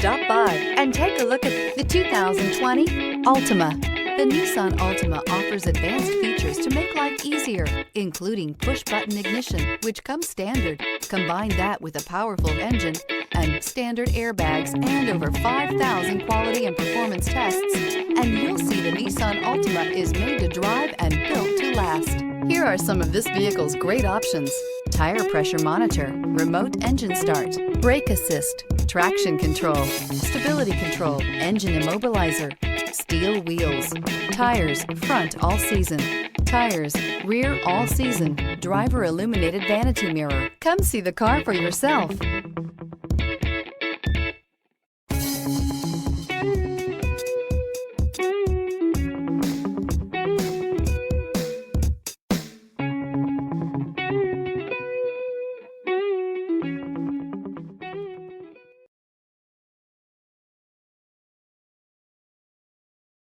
Stop by and take a look at the 2020 Altima. The Nissan Altima offers advanced features to make life easier, including push-button ignition, which comes standard. Combine that with a powerful engine and standard airbags and over 5,000 quality and performance tests, and you'll see the Nissan Altima is made to drive and built to last. Here are some of this vehicle's great options: tire pressure monitor, remote engine start, brake assist, traction control, stability control, engine immobilizer, steel wheels, tires front all season, tires rear all season, driver illuminated vanity mirror. Come see the car for yourself.